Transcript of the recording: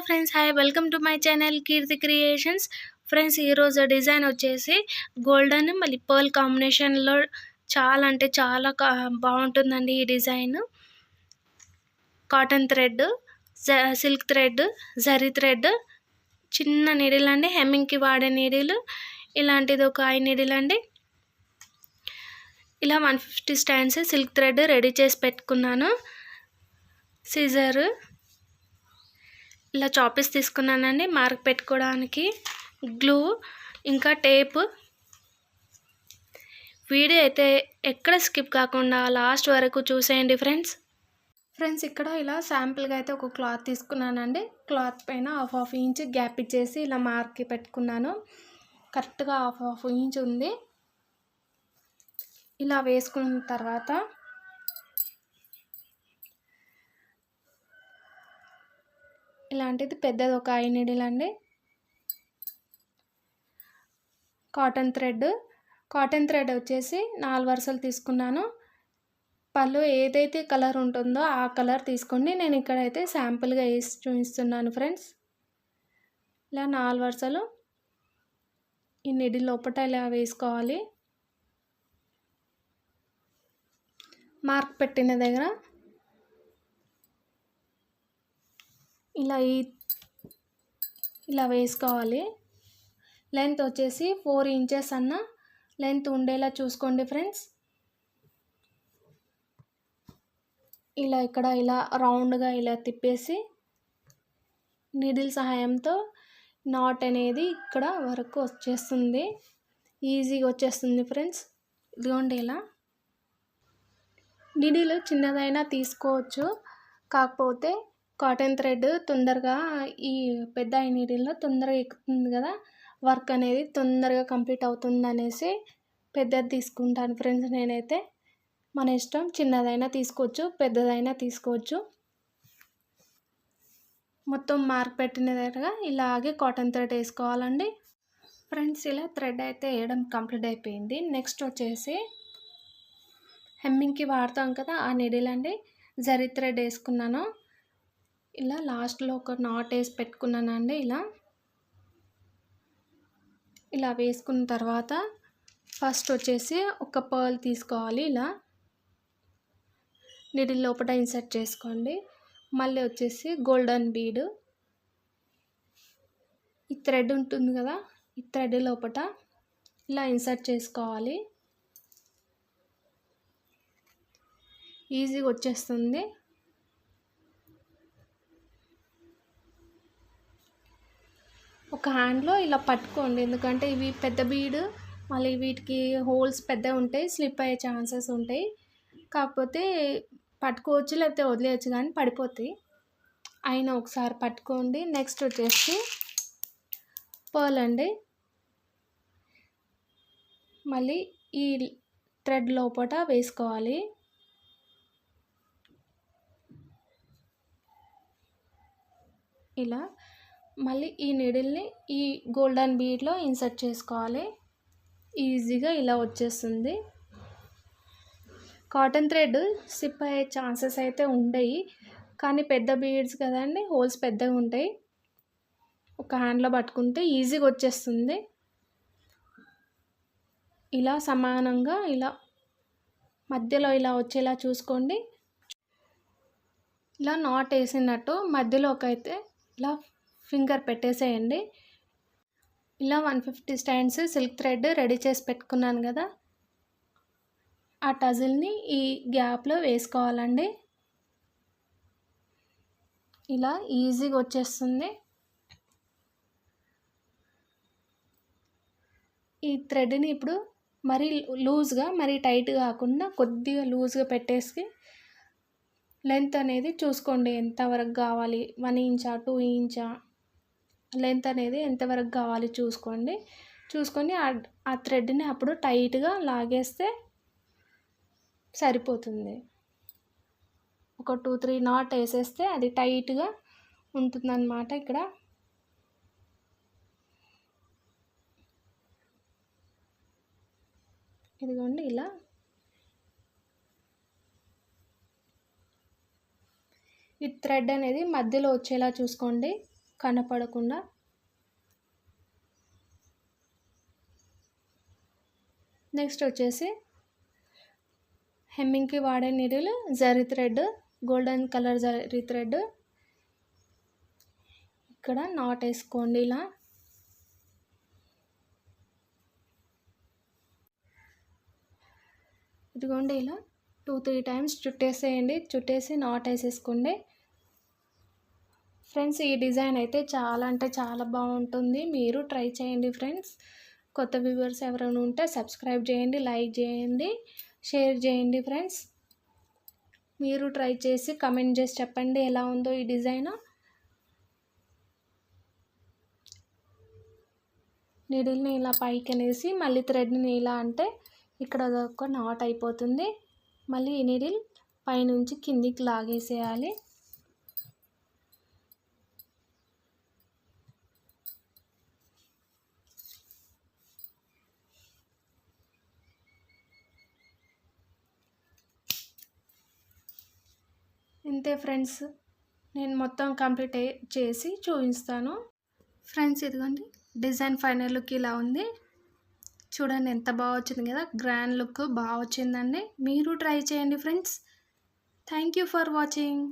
Friends, hi, welcome to my channel Keerthi creations. Friends, ఈరోజు design వచ్చేసి golden మళ్ళీ pearl కాంబినేషన్లో చాలా అంటే చాలా బాగుంటుందండి. ఈ design cotton thread, silk thread, zari thread, చిన్న నీడిల్ అండి, హెమ్మింగ్కి వాడే నీడిల్. ఇలాంటిది ఒక ఐ నీడిల్ అండి. ఇలా 150 స్టాండ్స్ సిల్క్ థ్రెడ్ రెడీ చేసి పెట్టుకున్నాను. సిజర్, ఇలా చాపీస్ తీసుకున్నానండి మార్క్ పెట్టుకోవడానికి, గ్లూ, ఇంకా టేప్. వీడియో అయితే ఎక్కడ స్కిప్ కాకుండా లాస్ట్ వరకు చూసేయండి ఫ్రెండ్స్. ఇక్కడ ఇలా శాంపుల్గా అయితే ఒక క్లాత్ తీసుకున్నానండి. క్లాత్ పైన హాఫ్ ఇంచ్ గ్యాప్ ఇచ్చేసి ఇలా మార్క్ పెట్టుకున్నాను. కరెక్ట్గా హాఫ్ ఇంచ్ ఉంది. ఇలా వేసుకున్న తర్వాత ఇలాంటిది పెద్దది ఒక ఐ నీడిల్ అండి. కాటన్ థ్రెడ్ వచ్చేసి 4 వరుసలు తీసుకున్నాను. పళ్ళు ఏదైతే కలర్ ఉంటుందో ఆ కలర్ తీసుకోండి. నేను ఇక్కడైతే శాంపుల్గా వేసి చూపిస్తున్నాను ఫ్రెండ్స్. ఇలా 4 వరుసలు ఈ నీడిల్ లోపల ఇలా వేసుకోవాలి. మార్క్ పెట్టిన దగ్గర ఇలా వేసుకోవాలి. లెంత్ వచ్చేసి 4 ఇంచెస్ అన్న లెంత్ ఉండేలా చూసుకోండి ఫ్రెండ్స్. ఇక్కడ ఇలా రౌండ్గా ఇలా తిప్పేసి నీడిల్ సహాయంతో నాట్ అనేది ఇక్కడ వరకు వచ్చేస్తుంది. ఈజీగా వచ్చేస్తుంది ఫ్రెండ్స్. ఇదిగోండి, ఇలా నీడిల్ చిన్నదైనా తీసుకోవచ్చు. కాకపోతే కాటన్ థ్రెడ్ తొందరగా ఈ పెద్ద ఐ నీడిల్లో తొందరగా ఎక్కుతుంది కదా, వర్క్ అనేది తొందరగా కంప్లీట్ అవుతుంది అనేసి పెద్దది తీసుకుంటాను ఫ్రెండ్స్. నేనైతే మన ఇష్టం, చిన్నదైనా తీసుకోవచ్చు, పెద్దదైనా తీసుకోవచ్చు. మొత్తం మార్క్ పెట్టిన దగ్గర ఇలాగే కాటన్ థ్రెడ్ వేసుకోవాలండి ఫ్రెండ్స్. ఇలా థ్రెడ్ అయితే వేయడం కంప్లీట్ అయిపోయింది. నెక్స్ట్ వచ్చేసి హెమ్మింగ్కి వాడతాం కదా ఆ నీడిల్ అండి. జరీ థ్రెడ్ వేసుకున్నాను. ఇలా లాస్ట్లో ఒక నాట్ వేసి పెట్టుకున్నానండి. ఇలా వేసుకున్న తర్వాత ఫస్ట్ వచ్చేసి ఒక పర్ల్ తీసుకోవాలి. ఇలా నీడిల్ లోపల ఇన్సర్ట్ చేసుకోండి. మళ్ళీ వచ్చేసి గోల్డెన్ బీడ్, ఈ థ్రెడ్ ఉంటుంది కదా, ఈ థ్రెడ్ లోపల ఇలా ఇన్సర్ట్ చేసుకోవాలి. ఈజీగా వచ్చేస్తుంది. ఒక హ్యాండ్లో ఇలా పట్టుకోండి, ఎందుకంటే ఇవి పెద్ద బీడ్, మళ్ళీ వీటికి హోల్స్ పెద్దగా ఉంటాయి, స్లిప్ అయ్యే ఛాన్సెస్ ఉంటాయి. కాకపోతే పట్టుకోవచ్చు, లేకపోతే వదిలేయచ్చు, కానీ పడిపోతాయి. అయినా ఒకసారి పట్టుకోండి. నెక్స్ట్ వచ్చేసి పర్ల్ అండి. మళ్ళీ ఈ థ్రెడ్ లోపల వేసుకోవాలి. ఇలా మళ్ళీ ఈ నీడిల్ని ఈ గోల్డెన్ బీడ్లో ఇన్సర్ట్ చేసుకోవాలి. ఈజీగా ఇలా వచ్చేస్తుంది. కాటన్ థ్రెడ్ స్లిప్ అయ్యే ఛాన్సెస్ అయితే ఉండయి, కానీ పెద్ద బీడ్స్ కదండి, హోల్స్ పెద్దగా ఉంటాయి. ఒక హ్యాండ్లో పట్టుకుంటే ఈజీగా వచ్చేస్తుంది. ఇలా సమానంగా ఇలా మధ్యలో ఇలా వచ్చేలా చూసుకోండి. ఇలా నాట్ వేసినట్టు మధ్యలోకి అయితే ఇలా ఫింగర్ పెట్టేసేయండి. ఇలా 150 స్టాండ్స్ సిల్క్ థ్రెడ్ రెడీ చేసి పెట్టుకున్నాను కదా, ఆ టజిల్ని ఈ గ్యాప్లో వేసుకోవాలండి. ఇలా ఈజీగా వచ్చేస్తుంది. ఈ థ్రెడ్ని ఇప్పుడు మరీ లూజ్గా, మరీ టైట్ కాకుండా కొద్దిగా లూజ్గా పెట్టేసి లెంత్ అనేది చూసుకోండి ఎంతవరకు కావాలి. 1 ఇంచా 2 ఇంచా లెంత్ అనేది ఎంతవరకు కావాలి చూసుకొని ఆ థ్రెడ్ని అప్పుడు టైట్గా లాగేస్తే సరిపోతుంది. ఒక 2-3 నాట్ వేసేస్తే అది టైట్గా ఉంటుందన్నమాట. ఇక్కడ ఇదిగోండి, ఇలా ఈ థ్రెడ్ అనేది మధ్యలో వచ్చేలా చూసుకోండి. కనపడకుండా. నెక్స్ట్ వచ్చేసి హెమ్మింగ్కి వాడే needle zari thread, golden colour zari thread. ఇక్కడ నాట్ వేసుకోండి ఇలా. ఇదిగోండి ఇలా 2-3 టైమ్స్ చుట్టేసేయండి. చుట్టేసి నాట్ వేసేసుకోండి. ఫ్రెండ్స్ ఈ డిజైన్ అయితే చాలా అంటే చాలా బాగుంటుంది. మీరు ట్రై చేయండి ఫ్రెండ్స్. కొత్త వ్యూవర్స్ ఎవరైనా ఉంటే సబ్స్క్రైబ్ చేయండి, లైక్ చేయండి, షేర్ చేయండి ఫ్రెండ్స్. మీరు ట్రై చేసి కమెంట్ చేసి చెప్పండి ఎలా ఉందో ఈ డిజైన్. నీడిల్ని ఇలా పైకి అనేసి మళ్ళీ థ్రెడ్ని ఇలా అంటే ఇక్కడ ఒక నాట్ అయిపోతుంది. మళ్ళీ ఈ నీడిల్ పైనుంచి కిందికి లాగేసేయాలి. ఇంతే ఫ్రెండ్స్, నేను మొత్తం కంప్లీట్ చేసి చూపిస్తాను. ఫ్రెండ్స్ ఇదిగోండి డిజైన్ ఫైనల్ లుక్ ఇలా ఉంది. చూడండి ఎంత బాగా వచ్చింది కదా, గ్రాండ్ లుక్ బాగా వచ్చిందండి. మీరు ట్రై చేయండి friends. Thank you for watching.